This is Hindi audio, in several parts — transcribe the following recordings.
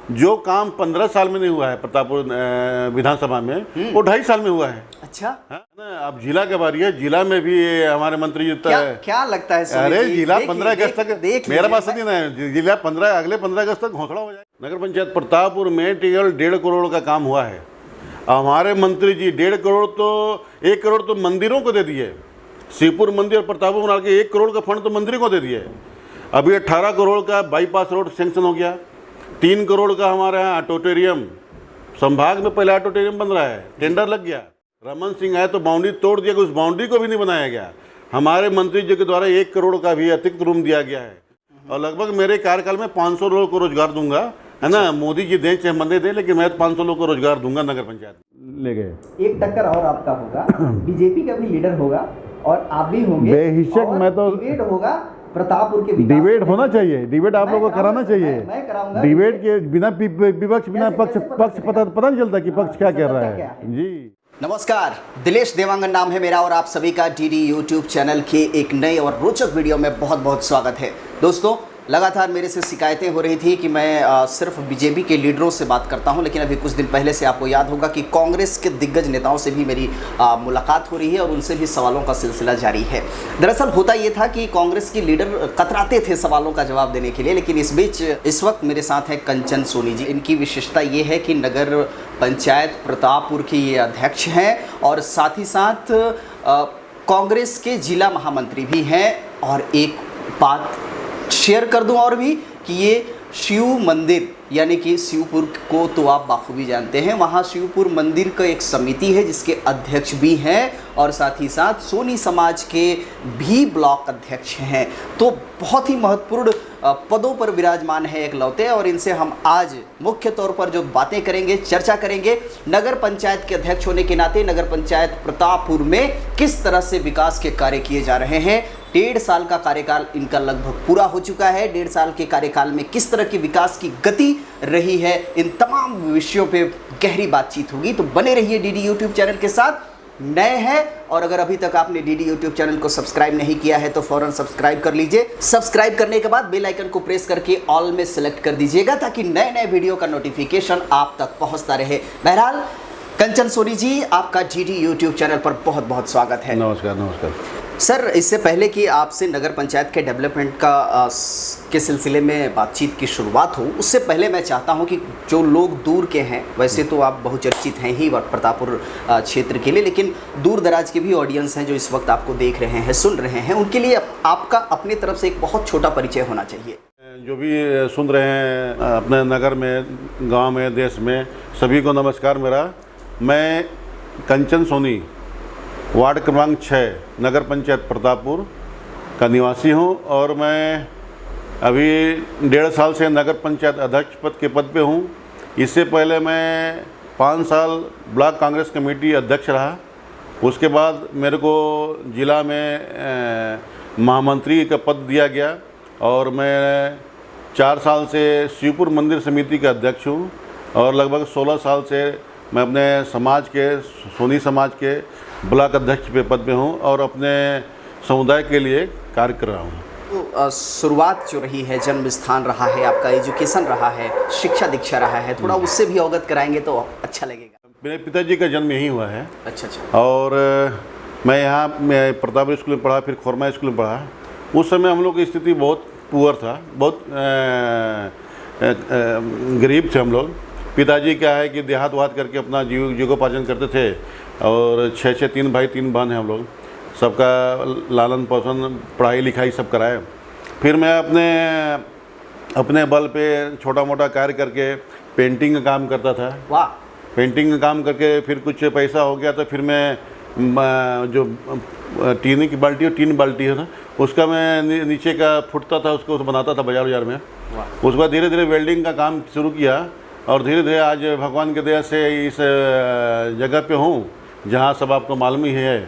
जो काम 15 साल में नहीं हुआ है प्रतापपुर विधानसभा में, वो 2.5 साल में हुआ है। अच्छा है ना। अब जिला के बारी है, जिला में भी हमारे मंत्री जी क्या लगता है सोनी अरे जी? जिला 15 अगस्त तक, मेरा बात सुनिए ना, जिला अगले 15 अगस्त तक घोषणा हो जाए। नगर पंचायत प्रतापपुर में केवल 1.5 करोड़ का काम हुआ है। हमारे मंत्री जी 1.5 करोड़ तो 1 करोड़ तो मंदिरों को दे दिए। शिवपुर मंदिर और प्रतापपुर बना के 1 करोड़ का फंड तो मंदिर को दे दिए। अभी 18 करोड़ का बाईपास रोड सेंक्शन हो गया। 3 करोड़ का हमारे यहाँ ऑडिटोरियम, संभाग में पहले ऑडिटोरियम बन रहा है, टेंडर लग गया। रमन सिंह आए तो बाउंड्री तोड़ दिया, उस बाउंड्री को भी नहीं बनाया गया। हमारे मंत्री जी के द्वारा 1 करोड़ का भी अतिरिक्त रूम दिया गया है। और लगभग मेरे कार्यकाल में 500 लोगों को रोजगार दूंगा, है ना। मोदी जी दें चाहे मंदिर दें, लेकिन मैं 500 लोगों को रोजगार दूंगा नगर पंचायत ले गए। एक टक्कर और आपका होगा, बीजेपी का भी लीडर होगा और आप भी होंगे बेहिचक। मैं तो डिबेट होगा प्रतापपुर के डिबेट होना चाहिए, डिबेट आप लोगों को कराना चाहिए। मैं कराऊंगा। डिबेट के बिना विपक्ष, बिना पक्ष पता नहीं चलता कि पक्ष क्या कह रहा है जी। नमस्कार, दिलेश देवांगन नाम है मेरा और आप सभी का डीडी यूट्यूब चैनल के एक नए और रोचक वीडियो में बहुत बहुत स्वागत है। दोस्तों, लगातार मेरे से शिकायतें हो रही थी कि मैं सिर्फ बीजेपी के लीडरों से बात करता हूं, लेकिन अभी कुछ दिन पहले से आपको याद होगा कि कांग्रेस के दिग्गज नेताओं से भी मेरी मुलाकात हो रही है और उनसे भी सवालों का सिलसिला जारी है। दरअसल होता ये था कि कांग्रेस के लीडर कतराते थे सवालों का जवाब देने के लिए, लेकिन इस बीच इस वक्त मेरे साथ हैं कंचन सोनी जी। इनकी विशेषता ये है कि नगर पंचायत प्रतापपुर की ये अध्यक्ष हैं और साथ ही साथ कांग्रेस के जिला महामंत्री भी हैं। और एक बात शेयर कर दूं और भी कि ये शिव मंदिर यानी कि शिवपुर को तो आप बाखूबी जानते हैं, वहाँ शिवपुर मंदिर का एक समिति है जिसके अध्यक्ष भी हैं और साथ ही साथ सोनी समाज के भी ब्लॉक अध्यक्ष हैं। तो बहुत ही महत्वपूर्ण पदों पर विराजमान है एकलौते, और इनसे हम आज मुख्य तौर पर जो बातें करेंगे, चर्चा करेंगे, नगर पंचायत के अध्यक्ष होने के नाते नगर पंचायत प्रतापपुर में किस तरह से विकास के कार्य किए जा रहे हैं। 1.5 साल का कार्यकाल इनका लगभग पूरा हो चुका है। 1.5 साल के कार्यकाल में किस तरह की विकास की गति रही है, इन तमाम विषयों पे गहरी बातचीत होगी। तो बने रहिए डीडी यूट्यूब चैनल के साथ। नए हैं और अगर अभी तक आपने डीडी यूट्यूब चैनल को सब्सक्राइब नहीं किया है तो फौरन सब्सक्राइब कर लीजिए। सब्सक्राइब करने के बाद बेल आइकन को प्रेस करके ऑल में सेलेक्ट कर दीजिएगा ताकि नए नए वीडियो का नोटिफिकेशन आप तक पहुंचता रहे। बहरहाल, कंचन सोनी जी, आपका डीडी यूट्यूब चैनल पर बहुत बहुत स्वागत है। नमस्कार। नमस्कार सर, इससे पहले कि आपसे नगर पंचायत के डेवलपमेंट का के सिलसिले में बातचीत की शुरुआत हो, उससे पहले मैं चाहता हूं कि जो लोग दूर के हैं, वैसे तो आप बहुचर्चित हैं ही प्रतापपुर क्षेत्र के लिए, लेकिन दूर दराज के भी ऑडियंस हैं जो इस वक्त आपको देख रहे हैं, सुन रहे हैं, उनके लिए आपका अपनी तरफ से एक बहुत छोटा परिचय होना चाहिए। जो भी सुन रहे हैं अपने नगर में, गांव में, देश में, सभी को नमस्कार। मेरा, मैं कंचन सोनी, वार्ड क्रमांक 6, नगर पंचायत प्रतापपुर का निवासी हूं और मैं अभी 1.5 साल से नगर पंचायत अध्यक्ष पद के पद पे हूं। इससे पहले मैं 5 साल ब्लॉक कांग्रेस कमेटी अध्यक्ष रहा। उसके बाद मेरे को जिला में महामंत्री का पद दिया गया और मैं 4 साल से शिवपुर मंदिर समिति का अध्यक्ष हूँ और लगभग 16 साल से मैं अपने समाज के, सोनी समाज के ब्लॉक अध्यक्ष पे पद पे हूँ और अपने समुदाय के लिए कार्य कर रहा हूँ। तो शुरुआत जो रही है, जन्म स्थान रहा है आपका, एजुकेशन रहा है, शिक्षा दीक्षा रहा है, थोड़ा उससे भी अवगत कराएंगे तो अच्छा लगेगा। मेरे पिताजी का जन्म यहीं हुआ है। अच्छा। और मैं यहाँ प्रतापपुर स्कूल में पढ़ा, फिर खोरमा स्कूल में पढ़ा। उस समय हम लोग की स्थिति बहुत पुअर था, बहुत गरीब थे हम लोग। पिताजी क्या है कि देहात वात करके अपना जीविकोपार्जन करते थे और 6 3 भाई 3 बहन हैं हम लोग। सबका लालन पोषण, पढ़ाई लिखाई सब कराए। फिर मैं अपने बल पे छोटा मोटा कार्य करके पेंटिंग का काम करता था। वाह। पेंटिंग का काम करके फिर कुछ पैसा हो गया तो फिर मैं जो टीन की बाल्टी और 3 बाल्टी है ना, उसका मैं नीचे का फुटता था, उसको बनाता था बाजार में। उसके बाद धीरे धीरे वेल्डिंग का काम शुरू किया और धीरे धीरे आज भगवान के दया से इस जगह पे हूँ जहाँ सब आपको मालूम ही है।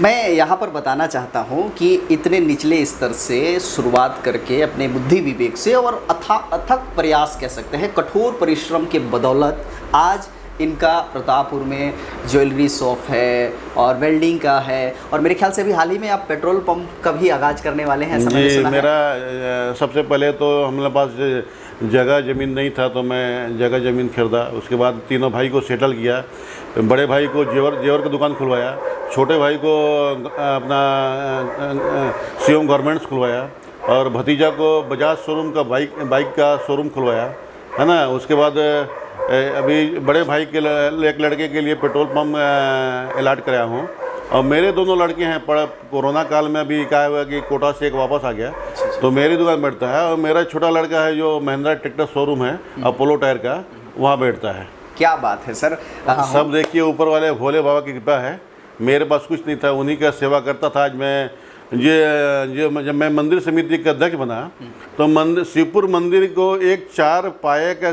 मैं यहाँ पर बताना चाहता हूँ कि इतने निचले स्तर से शुरुआत करके अपने बुद्धि विवेक से और अथक प्रयास कह सकते हैं, कठोर परिश्रम के बदौलत आज इनका प्रतापपुर में ज्वेलरी शॉप है और वेल्डिंग का है, और मेरे ख्याल से अभी हाल ही में आप पेट्रोल पंप का भी आगाज़ करने वाले हैं, ऐसा मैंने जी। सुना है। मेरा सबसे पहले तो हमारे पास जगह ज़मीन नहीं था, तो मैं जगह ज़मीन खरीदा। उसके बाद तीनों भाई को सेटल किया। बड़े भाई को जेवर की दुकान खुलवाया, छोटे भाई को अपना सीएम गारमेंट्स खुलवाया, और भतीजा को बजाज शोरूम का बाइक का शोरूम खुलवाया, है ना। उसके बाद अभी बड़े भाई के एक लड़के के लिए पेट्रोल पंप अलॉट कराया हूँ। और मेरे दोनों लड़के हैं, पर कोरोना काल में अभी क्या हुआ कि कोटा से एक वापस आ गया, तो मेरी दुकान बैठता है। और मेरा छोटा लड़का है जो महिंद्रा ट्रैक्टर शोरूम है अपोलो टायर का, वहाँ बैठता है। क्या बात है सर। सब देखिए ऊपर वाले भोले बाबा की कृपा है। मेरे पास कुछ नहीं था, उन्हीं का सेवा करता था। आज मैं जब मैं मंदिर समिति का अध्यक्ष बना, तो शिवपुर मंदिर को एक 4 पाए का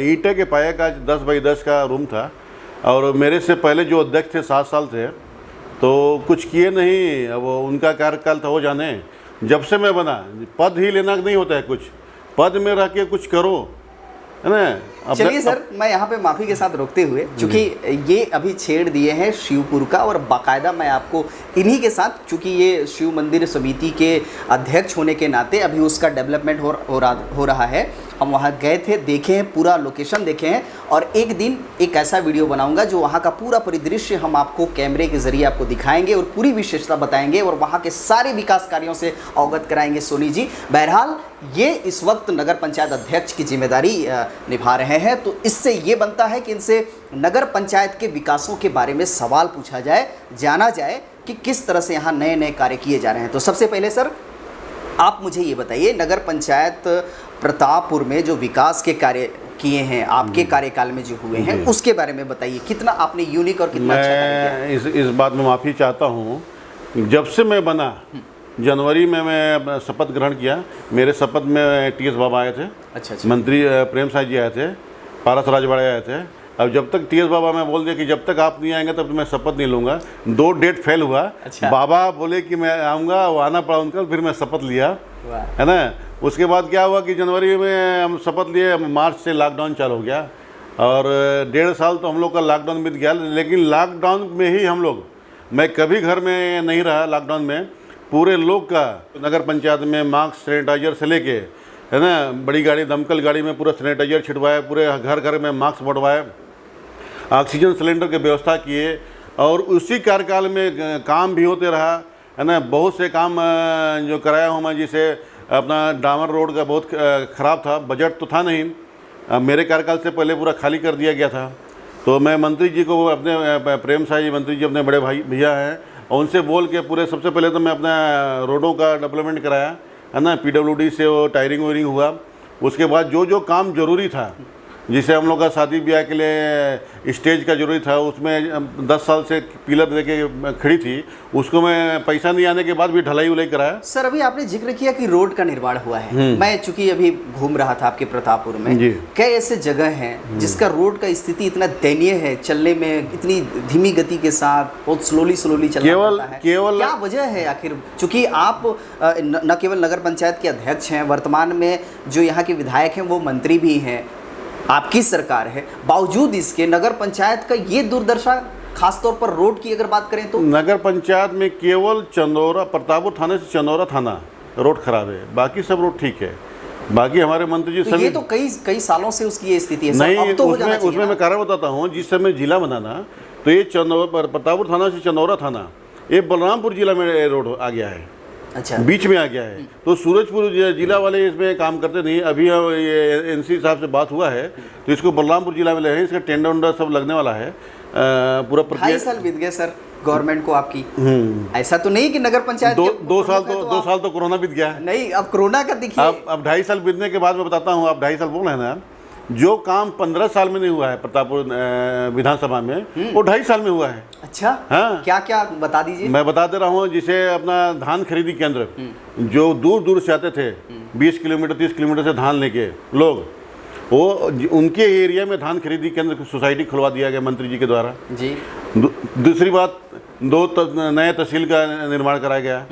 ईंटे के पाए का 10 बाई 10 का रूम था। और मेरे से पहले जो अध्यक्ष थे 7 साल थे, तो कुछ किए नहीं। अब उनका कार्यकाल था, वो जाने। जब से मैं बना, पद ही लेना नहीं होता है, कुछ पद में रह के कुछ करो, है ना। चलिए सर, मैं यहाँ पे माफ़ी के साथ रोकते हुए, चूँकि ये अभी छेड़ दिए हैं शिवपुर का, और बाकायदा मैं आपको इन्हीं के साथ, चूँकि ये शिव मंदिर समिति के अध्यक्ष होने के नाते अभी उसका डेवलपमेंट हो रहा है। हम वहाँ गए थे, देखे हैं, पूरा लोकेशन देखे हैं, और एक दिन एक ऐसा वीडियो बनाऊंगा जो वहाँ का पूरा परिदृश्य हम आपको कैमरे के जरिए आपको दिखाएंगे और पूरी विशेषता बताएंगे और वहाँ के सारे विकास कार्यों से अवगत कराएंगे सोनी जी। बहरहाल ये इस वक्त नगर पंचायत अध्यक्ष की जिम्मेदारी निभा रहे हैं, तो इससे ये बनता है कि इनसे नगर पंचायत के विकासों के बारे में सवाल पूछा जाए, जाना जाए कि किस तरह से यहाँ नए नए कार्य किए जा रहे हैं। तो सबसे पहले सर, आप मुझे ये बताइए, नगर पंचायत प्रतापपुर में जो विकास के कार्य किए हैं आपके कार्यकाल में जो हुए हैं, उसके बारे में बताइए। कितना आपने यूनिक और कितना अच्छा कार्य किया? इस बात में माफ़ी चाहता हूँ। जब से मैं बना, जनवरी में मैं शपथ ग्रहण किया। मेरे शपथ में टीएस बाबा आए थे, अच्छा। मंत्री प्रेम साह जी आए थे, पारस राजवाड़े आए थे। अब जब तक टीएस बाबा मैं बोल दिया कि जब तक आप नहीं आएंगे तब तो मैं शपथ नहीं लूँगा। 2 डेट फेल हुआ। अच्छा। बाबा बोले कि मैं आऊँगा, वो आना पड़ा उनका, फिर मैं शपथ लिया, है ना। उसके बाद क्या हुआ कि जनवरी में हम शपथ लिए, मार्च से लॉकडाउन चालू हो गया, और 1.5 साल तो हम लोग का लॉकडाउन बीत गया। लेकिन लॉकडाउन में ही हम लोग, मैं कभी घर में नहीं रहा लॉकडाउन में। पूरे लोग का नगर पंचायत में मास्क, सैनिटाइजर से लेके, है ना, बड़ी गाड़ी, दमकल गाड़ी में पूरा सैनिटाइजर छिटवाए, पूरे घर घर में मास्क बंटवाए, ऑक्सीजन सिलेंडर की व्यवस्था किए। और उसी कार्यकाल में काम भी होते रहा, है ना। बहुत से काम जो कराया हूँ मैं, जिसे अपना डामर रोड का बहुत ख़राब था, बजट तो था नहीं, मेरे कार्यकाल से पहले पूरा खाली कर दिया गया था। तो मैं मंत्री जी को, अपने प्रेम साह जी मंत्री जी अपने बड़े भाई भैया हैं, और उनसे बोल के पूरे, सबसे पहले तो मैं अपना रोडों का डेवलपमेंट कराया, है ना। पीडब्ल्यूडी से वो टायरिंग वायरिंग हुआ। उसके बाद जो जो काम जरूरी था, जिसे हम लोग का शादी ब्याह के लिए स्टेज का जरूरी था, उसमें 10 साल से पिलर देके खड़ी थी, उसको मैं पैसा नहीं आने के बाद भी ढलाई उलाई कराया। सर, अभी आपने जिक्र किया कि रोड का निर्माण हुआ है। मैं चूंकि अभी घूम रहा था आपके प्रतापपुर में, कई ऐसे जगह हैं जिसका रोड का स्थिति इतना दयनीय है, चलने में इतनी धीमी गति के साथ, बहुत स्लोली चलना पड़ता है। क्या वजह है आखिर? चूंकि आप न केवल नगर पंचायत के अध्यक्ष हैं, वर्तमान में जो यहाँ के विधायक हैं वो मंत्री भी हैं, आपकी सरकार है, बावजूद इसके नगर पंचायत का ये दुर्दशा, खासतौर पर रोड की अगर बात करें तो? नगर पंचायत में केवल चंदौरा, प्रतापपुर थाने से चंदौरा थाना रोड खराब है, बाकी सब रोड ठीक है। बाकी हमारे मंत्री जी, तो ये तो कई सालों से उसकी ये स्थिति है। नहीं, अब तो उसमें मैं कारण बताता हूँ। जिस समय जिला बनाना, तो ये प्रतापपुर थाना से चंदौरा थाना, ये बलरामपुर जिला में रोड आ गया है। अच्छा, बीच में आ गया है। तो सूरजपुर जिला वाले इसमें काम करते नहीं। अभी ये एनसी साहब से बात हुआ है, तो इसको बलरामपुर जिला में ले रहे हैं। इसका टेंडर वेंडर सब लगने वाला है। पूरा 2.5 साल बीत गए सर गवर्नमेंट को आपकी। ऐसा तो नहीं कि नगर पंचायत 2 साल तो कोरोना बीत गया है। नहीं, अब कोरोना का देखिए। अब 2.5 साल बीतने के बाद मैं बताता हूँ। आप 2.5 साल बोल रहे हैं ना, जो काम 15 साल में नहीं हुआ है प्रतापपुर विधानसभा में, वो 2.5 साल में हुआ है। अच्छा, हाँ, क्या क्या बता दीजिए। मैं बता दे रहा हूँ। जिसे अपना धान खरीदी केंद्र, जो दूर दूर से आते थे, 20 किलोमीटर 30 किलोमीटर से धान लेके लोग, वो उनके एरिया में धान खरीदी केंद्र सोसाइटी खुलवा दिया गया मंत्री जी के द्वारा जी। दूसरी बात, नए तहसील का निर्माण कराया गया,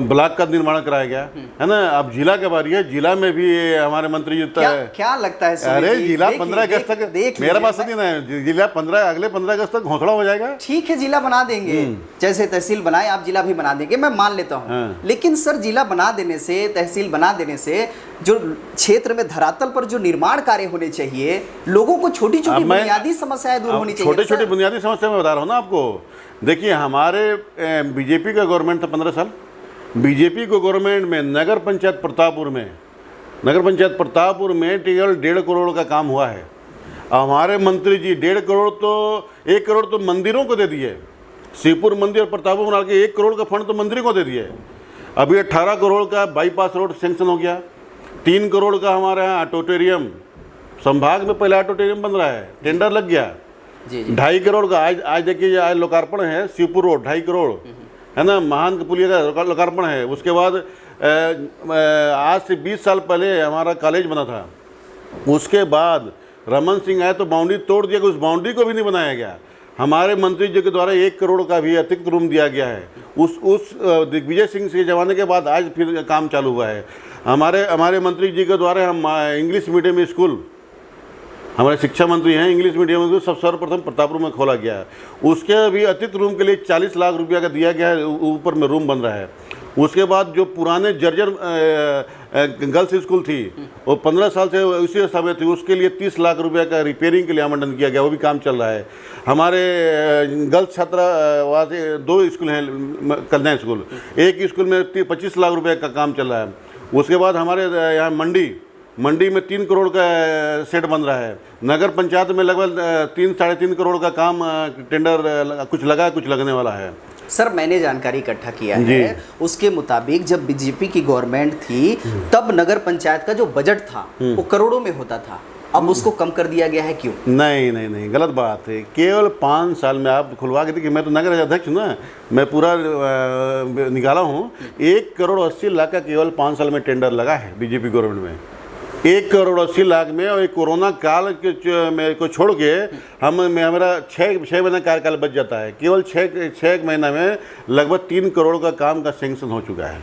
ब्लॉक का निर्माण कराया गया, है ना। अब जिला के बारी है, जिला में भी हमारे मंत्री जी क्या लगता है? अरे जिला 15 अगस्त तक, मेरा बात सुनिए ना, जिला अगले 15 अगस्त तक घोषणा हो जाएगा। ठीक है, जिला बना देंगे, जैसे तहसील बनाए आप जिला भी बना देंगे, मैं मान लेता हूँ। लेकिन सर, जिला बना देने से, तहसील बना देने से जो क्षेत्र में धरातल पर जो निर्माण कार्य होने चाहिए, लोगों को छोटी छोटी बुनियादी समस्याएं दूर होनी चाहिए। छोटी छोटी बुनियादी समस्या मैं बता रहा हूँ ना आपको। देखिए, हमारे बीजेपी का गवर्नमेंट था 15 साल। बीजेपी को गवर्नमेंट में नगर पंचायत प्रतापपुर में केवल 1.5 करोड़ का काम हुआ है। हमारे मंत्री जी 1.5 करोड़ तो 1 करोड़ तो मंदिरों को दे दिए। शिवपुर मंदिर और प्रतापपुर बना के 1 करोड़ का फंड तो मंदिर को दे दिए। अभी 18 करोड़ का बाईपास रोड सेंक्शन हो गया। 3 करोड़ का हमारे यहाँ ऑडिटोरियम, संभाग में पहले ऑडिटोरियम बन रहा है, टेंडर लग गया। 2.5 करोड़ का आज देखिए, आज लोकार्पण है शिवपुर रोड, 2.5 करोड़, है ना। महान का पुलिया का लोकार्पण है। उसके बाद आज से 20 साल पहले हमारा कॉलेज बना था। उसके बाद रमन सिंह आए तो बाउंड्री तोड़ दिया, उस बाउंड्री को भी नहीं बनाया गया। हमारे मंत्री जी के द्वारा 1 करोड़ का भी अतिरिक्त रूम दिया गया है। उस दिग्विजय सिंह के ज़माने के बाद आज फिर काम चालू हुआ है। हमारे मंत्री जी के द्वारा हम इंग्लिश मीडियम स्कूल, हमारे शिक्षा मंत्री हैं, इंग्लिश मीडियम स्कूल सब सर्वप्रथम प्रतापपुर में खोला गया है। उसके भी अतिरिक्त रूम के लिए 40 लाख रुपया का दिया गया है, ऊपर में रूम बन रहा है। उसके बाद जो पुराने जर्जर गर्ल्स स्कूल थी, वो 15 साल से उसी समय थी, उसके लिए 30 लाख रुपया का रिपेयरिंग के लिए आवंटन किया गया, वो भी काम चल रहा है। हमारे गर्ल्स छात्रावास 2 स्कूल हैं, कन्या स्कूल, एक स्कूल में 25 लाख रुपये का काम चल रहा है। उसके बाद हमारे यहाँ मंडी में 3 करोड़ का सेट बन रहा है। नगर पंचायत में लगभग 3-3.5 करोड़ का काम टेंडर कुछ लगा है, कुछ लगने वाला है। सर, मैंने जानकारी इकट्ठा किया है, उसके मुताबिक जब बीजेपी की गवर्नमेंट थी तब नगर पंचायत का जो बजट था वो करोड़ों में होता था, अब उसको कम कर दिया गया है, क्यों? नहीं, गलत बात है। केवल 5 साल में आप खुलवा के देखिए, मैं तो नगर अध्यक्ष हूँ ना, मैं पूरा निकाला हूँ। 1 करोड़ 80 लाख का केवल 5 साल में टेंडर लगा है बीजेपी गवर्नमेंट में। 1 करोड़ 80 लाख में, और कोरोना काल के को छोड़ के मेरा 6 महीना कार्यकाल बच जाता है। केवल 6 महीना में लगभग 3 करोड़ का काम का सेंक्शन हो चुका है।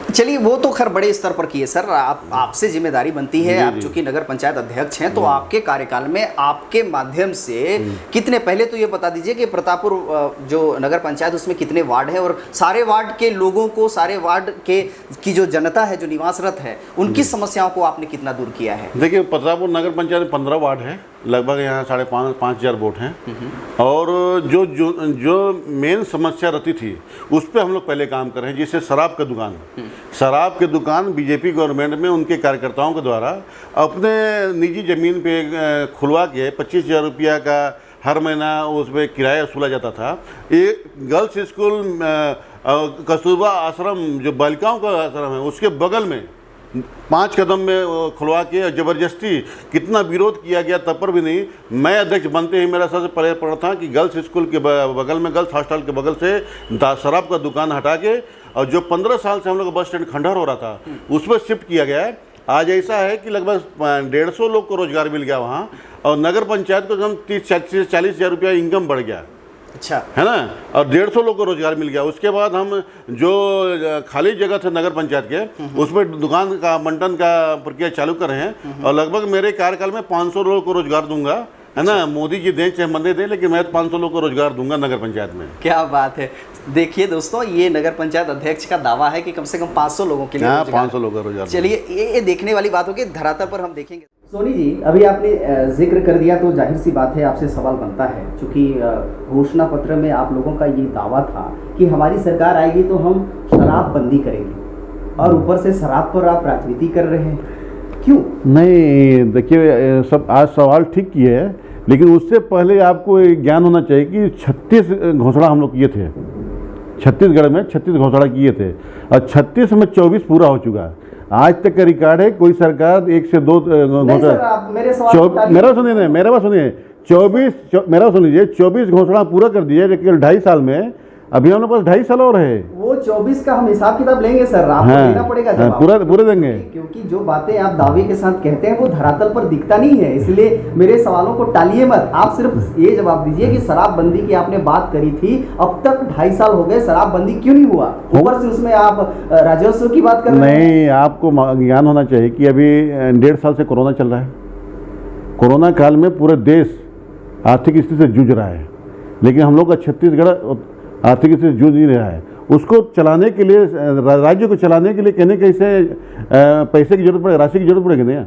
चलिए, वो तो खैर बड़े स्तर पर किए सर, आपसे जिम्मेदारी बनती है। आप चूंकि नगर पंचायत अध्यक्ष हैं, तो आपके कार्यकाल में आपके माध्यम से कितने, पहले तो ये बता दीजिए कि प्रतापपुर जो नगर पंचायत उसमें कितने वार्ड है, और सारे वार्ड के लोगों को, सारे वार्ड की जो जनता है, जो निवासरत है, उनकी समस्याओं को आपने कितना दूर किया है? देखिए, प्रतापपुर नगर पंचायत में 15 वार्ड है, लगभग यहाँ 5,500 वोट हैं। और जो मेन समस्या रहती थी उस पर हम लोग पहले काम कर रहे हैं। जैसे शराब की दुकान बीजेपी गवर्नमेंट में उनके कार्यकर्ताओं के द्वारा अपने निजी ज़मीन पे खुलवा के 25,000 रुपया का हर महीना उस पर किराया वसूला जाता था। ये गर्ल्स स्कूल कस्तूरबा आश्रम, जो बालिकाओं का आश्रम है, उसके बगल में 5 कदम में खुलवा के ज़बरदस्ती कितना विरोध किया गया, तब पर भी नहीं। मैं अध्यक्ष बनते ही मेरा सबसे पहले पड़ा था कि गर्ल्स स्कूल के बगल में, गर्ल्स हॉस्टल के बगल से शराब का दुकान हटा के, और जो 15 साल से हम लोग का बस स्टैंड खंडहर हो रहा था उस पर शिफ्ट किया गया है। आज ऐसा है कि लगभग 150 लोग को रोजगार मिल गया वहाँ, और नगर पंचायत को कम 30-40 हज़ार रुपया इनकम बढ़ गया। अच्छा, है ना, और 150 लोग को रोजगार मिल गया। उसके बाद हम जो खाली जगह थे नगर पंचायत के, उसमें दुकान का आवंटन का प्रक्रिया चालू कर रहे हैं, और लगभग मेरे कार्यकाल में 500 लोगों को रोजगार दूंगा, है ना। मोदी जी दें चाहे मंदिर दें, लेकिन मैं 500 लोगों को रोजगार दूंगा नगर पंचायत में। क्या बात है। देखिए दोस्तों, ये नगर पंचायत अध्यक्ष का दावा है कि कम से कम 500 लोगों के लिए 500 लोगों का रोजगार। चलिए, ये देखने वाली बात होगी, धरातल पर हम देखेंगे। सोनी जी, अभी आपने जिक्र कर दिया तो जाहिर सी बात है आपसे सवाल बनता है, क्योंकि घोषणा पत्र में आप लोगों का ये दावा था कि हमारी सरकार आएगी तो हम शराब बंदी करेंगे, और ऊपर से शराब पर आप राजनीति कर रहे हैं, क्यों? नहीं, देखिए, सब आज सवाल ठीक किए है, लेकिन उससे पहले आपको ज्ञान होना चाहिए कि 36 घोषणा हम लोग किए थे। छत्तीसगढ़ में 36 घोषणा किए थे, और 36 में 24 पूरा हो चुका है। आज तक का रिकॉर्ड है, कोई सरकार 1 से 2 घोषणा, मेरा बात सुनिए, 24 घोषणा पूरा कर दिए, केवल 2.5 साल में अभी हम लोग पास 2.5 साल और है। वो 24 का हम हिसाब किताब लेंगे सर, आपको हाँ, देना पड़ेगा हाँ, जवाब। पूरे देंगे, क्योंकि जो बातें आप दावे के साथ कहते हैं वो धरातल पर दिखता नहीं है, इसलिए मेरे सवालों को टालिए मत। आप सिर्फ ये जवाब दीजिए कि शराबबंदी की आपने बात करी थी, अब तक 2.5 साल हो गए, शराबबंदी क्यों नहीं हुआ? ऊपर से उसमें आप राजस्व की बात कर रहे हैं। नहीं, आपको ज्ञान होना चाहिए कि अभी 1.5 साल से कोरोना चल रहा है। कोरोना काल में पूरे देश आर्थिक स्थिति से जूझ रहा है, लेकिन हम लोग का छत्तीसगढ़ आर्थिक स्थिति से जूझ नहीं रहा है। उसको चलाने के लिए, राज्य को चलाने के लिए कहने कैसे पैसे की जरूरत पड़ेगी, राशि की जरूरत पड़ेगी नहीं।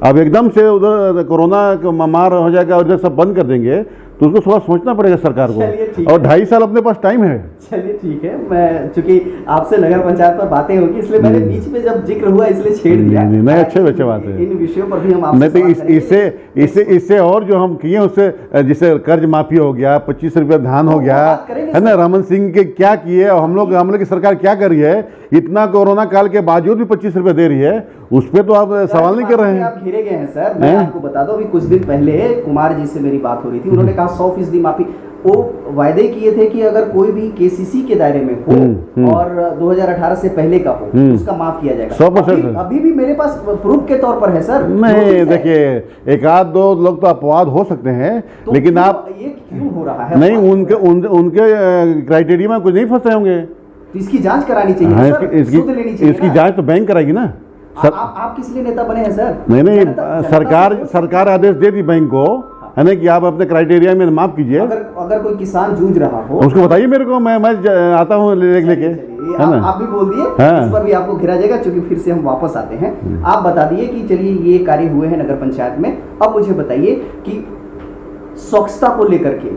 अब एकदम से उधर कोरोना मार हो जाएगा और इधर सब बंद कर देंगे तो उसको थोड़ा सोचना पड़ेगा सरकार को, और 2.5 साल अपने पास टाइम है। चलिए ठीक है, मैं चूंकि आपसे नगर पंचायत पर बातें होगी इसलिए मैंने बीच में जब जिक्र हुआ इसलिए छेड़ दिया। नहीं, अच्छे बात है। इन विषयों पर भी हम आपसे नहीं तो इससे और जो हम किए उससे, जैसे कर्ज माफी हो गया, 25 रुपया धान हो गया, है ना, रमन सिंह के क्या किए, और हम लोग की सरकार क्या कर रही है, इतना कोरोना काल के बावजूद भी 25 रुपये दे रही है, उस पर तो आप सवाल नहीं कर रहे हैं। आप घिरे गए हैं सर। मैं आपको बता दूं, अभी कुछ दिन पहले कुमार जी से मेरी बात हो रही थी, उन्होंने कहा 100% माफी। वो वायदे किए थे कि अगर कोई भी केसीसी के दायरे में हो और 2018 से पहले का हो उसका माफ किया जाएगा। 100%। अभी भी मेरे पास प्रूफ के तौर पर है सर। नहीं, देखिए, एक आध दो लोग तो अपवाद हो सकते हैं, तो लेकिन आप ये क्यों हो रहा है? नहीं, उनके क्राइटेरिया में कुछ नहीं फंसे होंगे, तो इसकी जांच करानी चाहिए। हाँ, सर, सुध लेनी चाहिए। इसकी जांच तो बैंक कराएगी ना। आप किस लिए नेता बने हैं सर? नहीं, सरकार आदेश दे दी बैंक को, है ना, कि आप अपने क्राइटेरिया में माफ कीजिए। अगर कोई किसान जूझ रहा हो उसको बताइए मेरे को, मैं आता हूँ लेके, है ना। आप भी बोल दिए, हाँ। इस पर भी आपको घिरा जाएगा, क्योंकि फिर से हम वापस आते हैं। आप बता दिए कि चलिए ये कार्य हुए हैं नगर पंचायत में। अब मुझे बताइए कि स्वच्छता को लेकर के,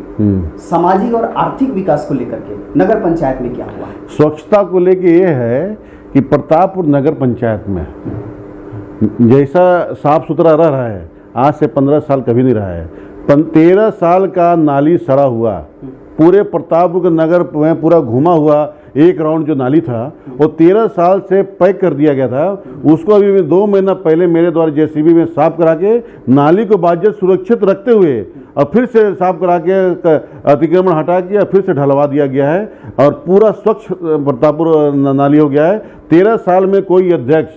सामाजिक और आर्थिक विकास को लेकर के नगर पंचायत में क्या हुआ? स्वच्छता को लेके ये है कि प्रतापपुर नगर पंचायत में जैसा साफ सुथरा रह रहा है, आज से 15 साल कभी नहीं रहा है। 13 साल का नाली सड़ा हुआ, पूरे प्रतापपुर नगर में पूरा घुमा हुआ एक राउंड जो नाली था वो 13 साल से पैक कर दिया गया था। उसको अभी 2 महीना पहले मेरे द्वारा जेसीबी में साफ करा के नाली को बाज्य सुरक्षित रखते हुए और फिर से साफ करा के अतिक्रमण हटा के फिर से ढलवा दिया गया है और पूरा स्वच्छ प्रतापपुर नाली हो गया है। 13 साल में कोई अध्यक्ष,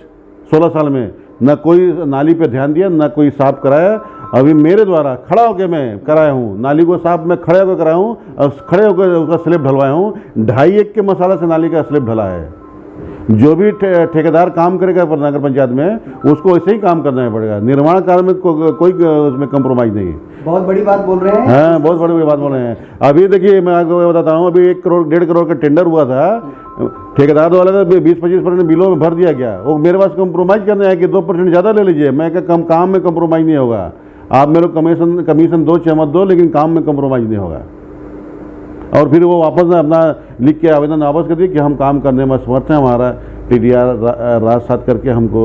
16 साल में न कोई नाली पे ध्यान दिया, न कोई साफ कराया। अभी मेरे द्वारा खड़ा होकर मैं कराया हूँ, नाली को साफ मैं खड़े होकर कराया हूँ और खड़े होकर उसका स्लैब ढलवाया हूँ। 2.5 के मसाला से नाली का स्लैब ढला है। जो भी ठेकेदार काम करेगा नगर पंचायत में उसको ऐसे ही काम करना पड़ेगा। निर्माण कार्य में कोई उसमें कंप्रोमाइज नहीं है। बहुत बड़ी बात बोल रहे हैं। हाँ, बहुत बड़ी बात बोल रहे हैं। अभी देखिए, मैं आपको बताता हूँ, अभी 1 करोड़ 1.5 करोड़ का टेंडर हुआ था, ठेकेदार वाला का 20-25% बिलों में भर दिया गया। वो मेरे पास कंप्रोमाइज करने आया कि 2% ज़्यादा ले लीजिए। मैं क्या, कम काम में कंप्रोमाइज नहीं होगा। आप मेरे को कमीशन दो चाहे मत दो, लेकिन काम में कंप्रोमाइज नहीं होगा। और फिर वो वापस अपना लिख के आवेदन वापस कर दिए कि हम काम करने में असमर्थ हैं, हमारा टीडीआर रात साथ करके हमको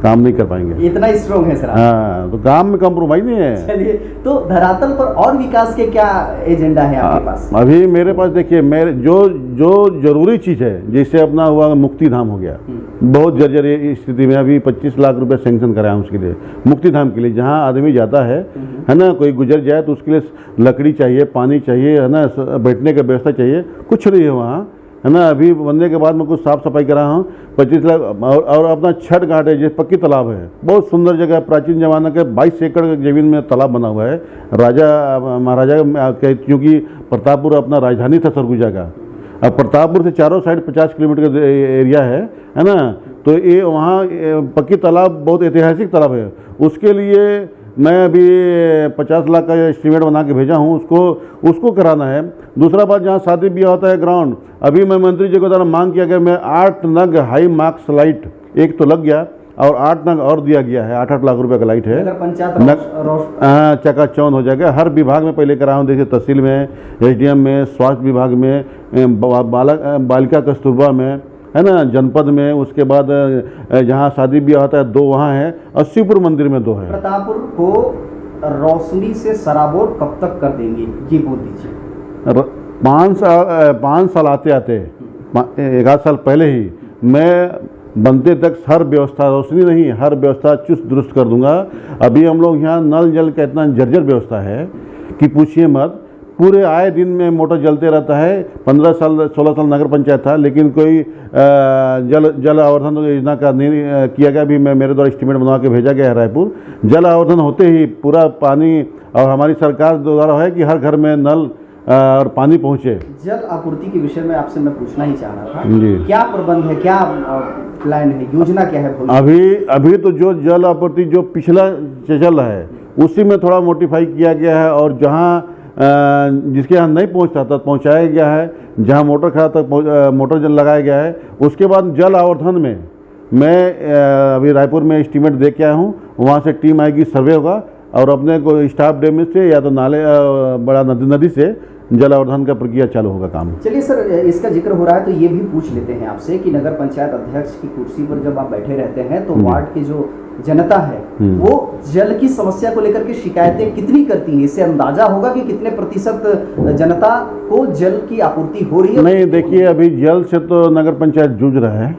काम नहीं कर पाएंगे। इतना स्ट्रॉन्ग है सर। हाँ, तो काम में कंप्रोमाइज नहीं है। चलिए, तो धरातल पर और विकास के क्या एजेंडा है आपके पास? अभी मेरे पास देखिए, मेरे जो जरूरी चीज़ है, जैसे अपना हुआ मुक्ति धाम हो गया, बहुत जर्जर स्थिति में, अभी 25 लाख रुपए सेंक्शन कराया उसके लिए, मुक्ति धाम के लिए। जहाँ आदमी जाता है ना, कोई गुजर जाए तो उसके लिए लकड़ी चाहिए, पानी चाहिए, है ना, बैठने की व्यवस्था चाहिए, कुछ नहीं है वहाँ, है ना। अभी बनने के बाद मैं कुछ साफ सफाई करा हूँ। 25 लाख। और अपना छठ घाट है, जैसे पक्की तालाब है, बहुत सुंदर जगह है। प्राचीन जमाना के 22 एकड़ जमीन में तालाब बना हुआ है। राजा महाराजा, क्योंकि प्रतापपुर अपना राजधानी था सरगुजा का। अब प्रतापपुर से चारों साइड 50 किलोमीटर का एरिया है ना। तो ये वहाँ पक्की तालाब बहुत ऐतिहासिक तालाब है। उसके लिए मैं अभी 50 लाख का एस्टीमेट बना के भेजा हूँ, उसको कराना है। दूसरा बात, जहाँ शादी ब्याह होता है ग्राउंड, अभी मैं मंत्री जी को द्वारा मांग किया गया, मैं 8 नग हाई मार्क्स लाइट, एक तो लग गया और 8 नग और दिया गया है। 8-8 लाख रुपए का लाइट है। हाँ, चकाचौंध हो जाएगा। हर विभाग में पहले करा हूँ, देखिए तहसील में, SDM में, स्वास्थ्य विभाग में, बालिका कस्तूरबा में, है ना, जनपद में। उसके बाद जहाँ शादी ब्याह होता है 2 वहाँ है, 80पुर मंदिर में 2 है। प्रतापपुर को रोशनी से सराबोर कब तक कर देंगे, ये बोल दीजिए। 5 साल आते 1 साल पहले ही मैं बनते तक हर व्यवस्था, रोशनी नहीं, हर व्यवस्था चुस्त दुरुस्त कर दूंगा। अभी हम लोग यहाँ नल जल का इतना जर्जर व्यवस्था है कि पूछिए मत। पूरे आए दिन में मोटर जलते रहता है। 15 साल 16 साल नगर पंचायत था, लेकिन कोई जल आवर्धन योजना का नहीं किया गया। अभी मैं मेरे द्वारा एस्टीमेट बनवा के भेजा गया है रायपुर। जल आवर्धन होते ही पूरा पानी, और हमारी सरकार द्वारा है कि हर घर में नल और पानी पहुँचे। जल आपूर्ति के विषय में आपसे मैं पूछना ही चाह रहा था जी, क्या प्रबंध है, क्या प्लान है, योजना क्या है? अभी तो जो जल आपूर्ति जो पिछला चल रहा है उसी में थोड़ा मॉडिफाई किया गया है, और जहाँ जिसके यहाँ नहीं पहुँचता तक पहुँचाया गया है, जहाँ मोटर खड़ा तक मोटर जल लगाया गया है। उसके बाद जल आवर्धन में मैं अभी रायपुर में एस्टीमेट दे के आया हूँ। वहाँ से टीम आएगी, सर्वे होगा, और अपने को स्टाफ डैम से या तो नाले बड़ा नदी से जल आवर्धन का प्रक्रिया चालू होगा काम। चलिए सर, इसका जिक्र हो रहा है तो ये भी पूछ लेते हैं आपसे कि नगर पंचायत अध्यक्ष की कुर्सी पर जब आप बैठे रहते हैं तो वार्ड की जो जनता है वो जल की समस्या को लेकर के शिकायतें कितनी करती है? इससे अंदाजा होगा कि कितने प्रतिशत जनता को जल की आपूर्ति हो रही है? नहीं, देखिए, अभी जल से तो नगर पंचायत जूझ रहा है।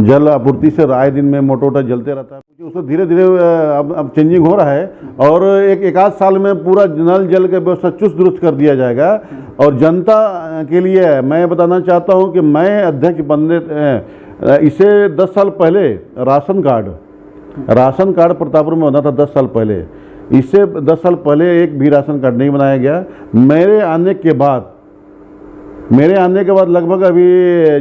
जल आपूर्ति से आए दिन में मोटर जलते रहता है। उसको धीरे धीरे अब चेंजिंग हो रहा है, और एक आध साल में पूरा नल जल का व्यवस्था चुस्त दुरुस्त कर दिया जाएगा। और जनता के लिए मैं बताना चाहता हूं कि मैं अध्यक्ष बनने इसे 10 साल पहले राशन कार्ड प्रतापपुर में बना था। 10 साल पहले, इससे 10 साल पहले एक भी राशन कार्ड नहीं बनाया गया। मेरे आने के बाद लगभग अभी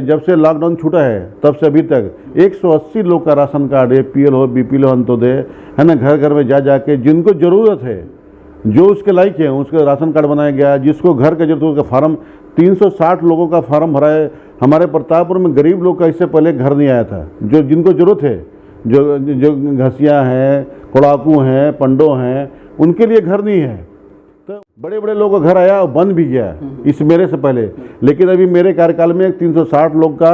जब से लॉकडाउन छूटा है तब से अभी तक 180 लोग का राशन कार्ड, APL हो, BPL हो, अंत्योदय है ना, घर घर में जा के जिनको ज़रूरत है, जो उसके लायक है, उसका राशन कार्ड बनाया गया। जिसको घर का जरूरत उसका फार्म 360 लोगों का फार्म भरा है। हमारे प्रतापपुर में गरीब लोग का इससे पहले घर नहीं आया था। जो जिनको ज़रूरत है, जो घसिया हैं, कोड़ाकू हैं, पंडो हैं, उनके लिए घर नहीं है। तो बड़े बड़े लोगों का घर आया और बन भी गया इस मेरे से पहले। लेकिन अभी मेरे कार्यकाल में 360 लोग का,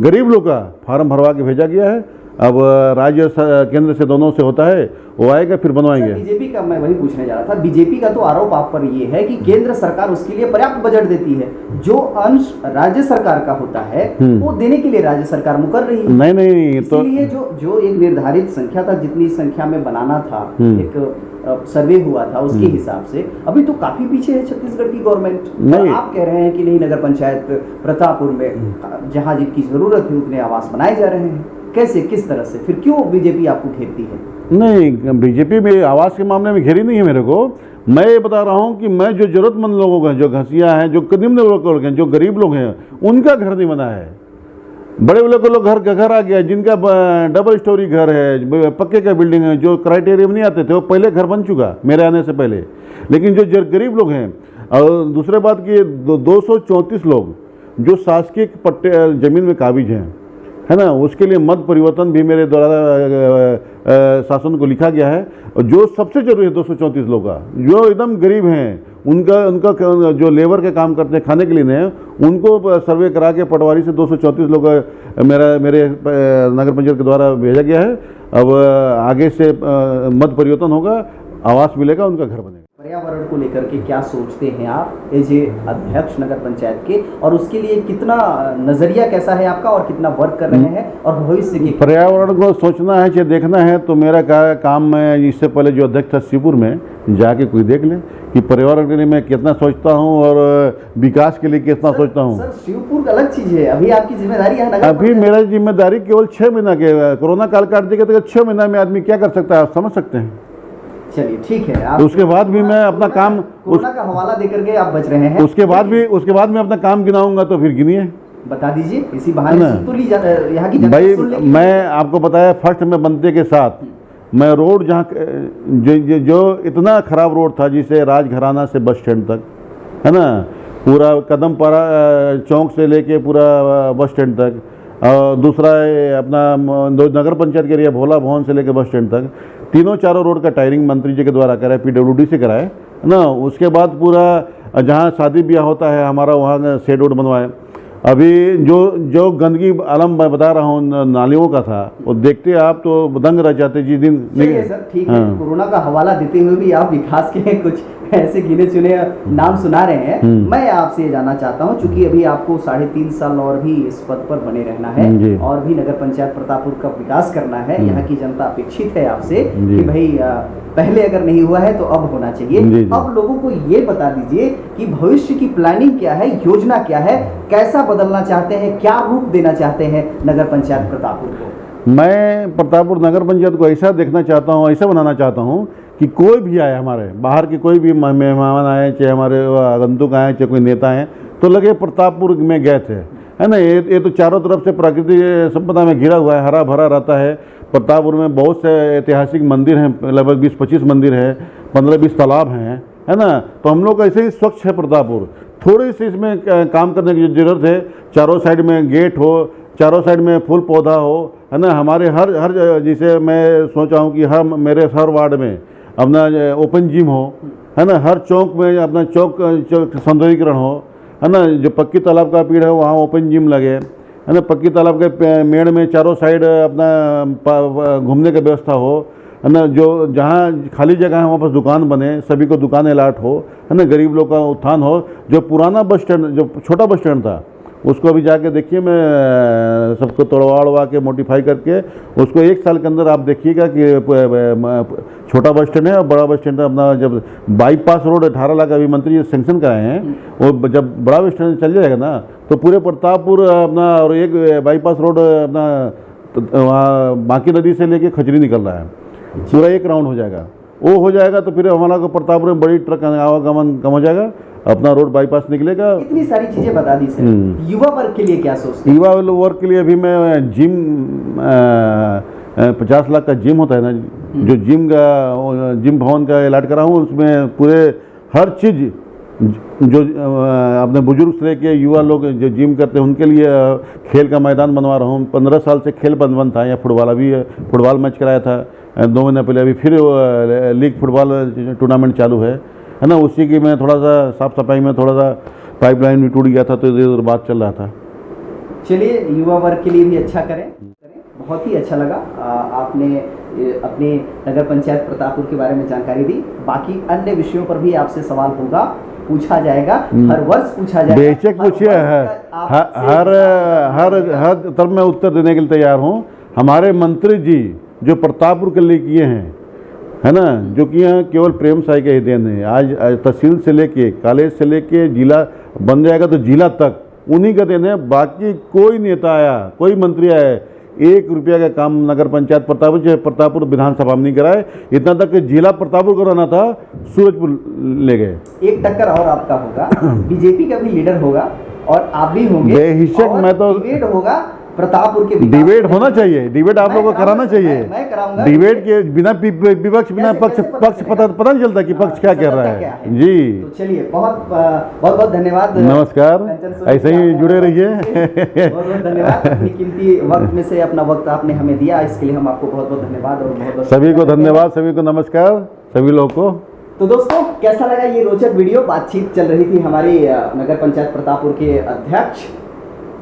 गरीब लोग का फार्म भरवा के भेजा गया है। अब राज्य केंद्र से दोनों से होता है, वो आएगा फिर बनवाएंगे। बीजेपी का मैं वही पूछने जा रहा था। बीजेपी का तो आरोप आप पर ये है कि केंद्र सरकार उसके लिए पर्याप्त बजट देती है, जो अंश राज्य सरकार का होता है वो देने के लिए राज्य सरकार मुकर रही है। नहीं, तो इसलिए जो एक निर्धारित संख्या था, जितनी संख्या में बनाना था, एक सर्वे हुआ था उसके हिसाब से अभी तो काफी पीछे है छत्तीसगढ़ की गवर्नमेंट। और आप कह रहे हैं कि नहीं, नगर पंचायत प्रतापपुर में जहां जिनकी जरूरत है उतने आवास बनाए जा रहे हैं। कैसे, किस तरह से, फिर क्यों बीजेपी आपको घेरती है? नहीं, बीजेपी में आवास के मामले में घेरी नहीं है मेरे को। मैं ये बता रहा हूँ कि मैं जो जरूरतमंद लोगों का, जो घसिया हैं, जो निम्न लोग हैं, जो गरीब लोग हैं, उनका घर नहीं बना है। बड़े बड़े लोग घर आ गया, जिनका डबल स्टोरी घर है, पक्के का बिल्डिंग है, जो क्राइटेरिया में नहीं आते थे वो पहले घर बन चुका मेरे आने से पहले। लेकिन जो गरीब लोग हैं, और दूसरे बात कि 234 लोग जो शासकीय पट्टे जमीन में काबिज हैं, है ना, उसके लिए मत परिवर्तन भी मेरे द्वारा शासन को लिखा गया है। और जो सबसे जरूरी है 234 लोग का, जो एकदम गरीब हैं, उनका जो लेबर के काम करते हैं, खाने के लिए नहीं, उनको सर्वे करा के पटवारी से 234 लोग मेरे नगर पंचायत के द्वारा भेजा गया है। अब आगे से मत परिवर्तन होगा, आवास मिलेगा, उनका घर बनेगा। पर्यावरण को लेकर के क्या सोचते हैं आप एज ए अध्यक्ष नगर पंचायत के, और उसके लिए कितना नजरिया कैसा है आपका, और कितना वर्क कर रहे हैं, और भविष्य की पर्यावरण को सोचना है, चाहे देखना है, तो मेरा काम मैं इससे पहले जो अध्यक्ष था शिवपुर में जाके कोई देख ले कि पर्यावरण के लिए मैं कितना सोचता हूँ और विकास के लिए कितना सोचता हूँ। सर, शिवपुर अलग चीज है, अभी आपकी जिम्मेदारी है नगर। अभी मेरा जिम्मेदारी केवल 6 महीना के, कोरोना काल काट देगा तो 6 महीना में आदमी क्या कर सकता है, आप समझ सकते हैं। चलिए ठीक है, तो उसके बाद भी मैं अपना काम, कोरोना का हवाला देकर के आप बच रहे हैं। उसके बाद मैं अपना काम गिनाऊंगा तो फिर गिनिए, बता दीजिए, इसी बहाने तो ली यहाँ की भाई। मैं आपको बताया फर्स्ट में बनते के साथ मैं रोड जहाँ जो इतना खराब रोड था, जिसे राजघराना से बस स्टैंड तक, है ना, पूरा कदमपारा चौक से लेके पूरा बस स्टैंड तक, और दूसरा अपना नगर पंचायत के एरिया भोला भवन से लेकर बस स्टैंड तक, तीनों चारों रोड का टायरिंग मंत्री जी के द्वारा कराए, PWD से कराए ना। उसके बाद पूरा जहाँ शादी ब्याह होता है हमारा, वहाँ शेड रोड बनवाए। अभी जो गंदगी आलम मैं बता रहा हूँ नालियों का था, वो देखते आप तो दंग रह जाते जिस दिन। सर ठीक है, कोरोना का हवाला देते हुए भी आप विकास के कुछ ऐसे गिने चुने नाम सुना रहे हैं, मैं आपसे ये जानना चाहता हूँ, चूंकि अभी आपको 3.5 साल और भी इस पद पर बने रहना है और भी नगर पंचायत प्रतापपुर का विकास करना है, यहाँ की जनता अपेक्षित है आपसे कि भाई पहले अगर नहीं हुआ है तो अब होना चाहिए। अब लोगों को ये बता दीजिए कि भविष्य की प्लानिंग क्या है, योजना क्या है, कैसा बदलना चाहते हैं, क्या रूप देना चाहते हैं नगर पंचायत प्रतापपुर को? मैं प्रतापपुर नगर पंचायत को ऐसा देखना चाहता हूँ, ऐसा बनाना चाहता हूँ कि कोई भी आए, हमारे बाहर के कोई भी मेहमान आए, चाहे हमारे आगंतुक आए, चाहे कोई नेता आए, तो लगे प्रतापपुर में गए थे, है ना। ये तो चारों तरफ से प्राकृतिक संपदा में घिरा हुआ है, हरा भरा रहता है। प्रतापपुर में बहुत से ऐतिहासिक मंदिर हैं, लगभग 20-25 मंदिर है, 15-20 तालाब हैं, है ना। तो हम लोग ऐसे ही स्वच्छ है प्रतापपुर, थोड़ी सी इसमें काम करने की जरूरत है। चारों साइड में गेट हो, चारों साइड में फूल पौधा हो, है ना। हमारे हर जैसे मैं सोचा हूँ कि मेरे हर वार्ड में अपना ओपन जिम हो, है ना। हर चौक में अपना चौक सौंदर्यीकरण हो, है ना। जो पक्की तालाब का पेड़ है वहाँ ओपन जिम लगे, है ना। पक्की तालाब के मेड़ में चारों साइड अपना घूमने की व्यवस्था हो, है ना। जो जहाँ खाली जगह है वहाँ पर दुकान बने, सभी को दुकान अलाट हो, है ना। गरीब लोग का उत्थान हो। जो पुराना बस स्टैंड, जो छोटा बस स्टैंड था, उसको अभी जाके देखिए, मैं सबको तोड़वा के मोडिफाई करके उसको 1 साल के अंदर आप देखिएगा कि छोटा बस स्टैंड है और बड़ा बस स्टैंड अपना। जब बाईपास रोड 18 लाख अभी मंत्री जी सेंक्शन कराए हैं, वो जब बड़ा बस स्टैंड चल जाएगा ना तो पूरे प्रतापपुर अपना, और एक बाईपास रोड अपना वहाँ बांकी नदी से लेके खजरी निकल रहा है, पूरा एक राउंड हो जाएगा। वो हो जाएगा तो फिर हमारा को प्रतापपुर में बड़ी ट्रक आवागमन कम हो जाएगा, अपना रोड बाईपास निकलेगा। इतनी सारी चीजें बता दी सर। युवा वर्ग के लिए क्या सोचते हैं? युवा वर्ग के लिए अभी मैं जिम 50 लाख का जिम होता है ना, जो जिम भवन का अलाट करा हूँ, उसमें पूरे हर चीज़ जो अपने बुजुर्ग से लेके युवा लोग जो जिम करते हैं उनके लिए खेल का मैदान बनवा रहा हूँ। 15 साल से खेल बंद था, यहाँ फुटबॉल मैच कराया था 2 महीने पहले। अभी फिर लीग फुटबॉल टूर्नामेंट चालू है ना। उसी की मैं थोड़ा सा साफ सफाई में थोड़ा सा पाइपलाइन भी टूट गया था, तो इधर बात चल रहा था। चलिए, युवा वर्ग के लिए भी अच्छा करें। बहुत ही अच्छा लगा आपने अपने नगर पंचायत प्रतापपुर के बारे में जानकारी दी। बाकी अन्य विषयों पर भी आपसे सवाल होगा, पूछा जाएगा, हर वर्ष पूछा जाएगा। बेशक पूछिए, हर तरफ में उत्तर देने के लिए तैयार हूँ। हमारे मंत्री जी जो प्रतापपुर के लिए किए हैं, है ना, जो कि यहाँ केवल प्रेम साई का ही देन है। आज तहसील से लेके, कॉलेज से लेके जिला बन जाएगा तो जिला तक उन्हीं का देन है। बाकी कोई नेता आया, कोई मंत्री आया, 1 रुपया का काम नगर पंचायत प्रतापपुर विधानसभा में नहीं कराए। इतना तक कि जिला प्रतापपुर कराना था, सूरजपुर ले गए। एक टक्कर और आपका होगा, बीजेपी का भी लीडर होगा और आप भी होंगे। बेहिचक मैं तो डिबेट होगा प्रतापपुर के, डिबेट होना चाहिए, डिबेट आप लोगों को कराना चाहिए। मैं कराऊंगा। डिबेट के बिना विपक्ष, बिना पक्ष पता नहीं चलता कि पक्ष क्या कह रहा है जी। तो चलिए, बहुत धन्यवाद, नमस्कार, ऐसे ही जुड़े रहिए। बहुत धन्यवाद, अपनी कीमती वक्त में से अपना वक्त आपने हमें दिया, इसके लिए हम आपको बहुत धन्यवाद और बहुत सभी को धन्यवाद, सभी को नमस्कार, सभी लोगों को। तो दोस्तों, कैसा लगा ये रोचक वीडियो? बातचीत चल रही थी हमारी नगर पंचायत प्रतापपुर के अध्यक्ष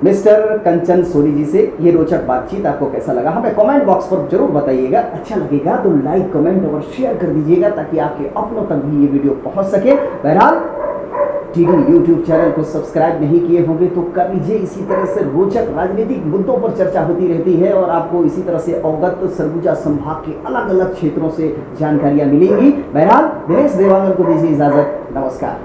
मिस्टर कंचन सोनी जी से। ये रोचक बातचीत आपको कैसा लगा हमें कमेंट बॉक्स पर जरूर बताइएगा। अच्छा लगेगा तो लाइक, कमेंट और शेयर कर दीजिएगा ताकि आपके अपनों तक भी ये वीडियो पहुंच सके। बहरहाल, टीडी यूट्यूब चैनल को सब्सक्राइब नहीं किए होंगे तो कर लीजिए। इसी तरह से रोचक राजनीतिक मुद्दों पर चर्चा होती रहती है और आपको इसी तरह से अवगत सरगुजा संभाग के अलग अलग क्षेत्रों से जानकारियां मिलेंगी। बहरहाल, दिनेश देवांगन को दीजिए इजाजत। नमस्कार।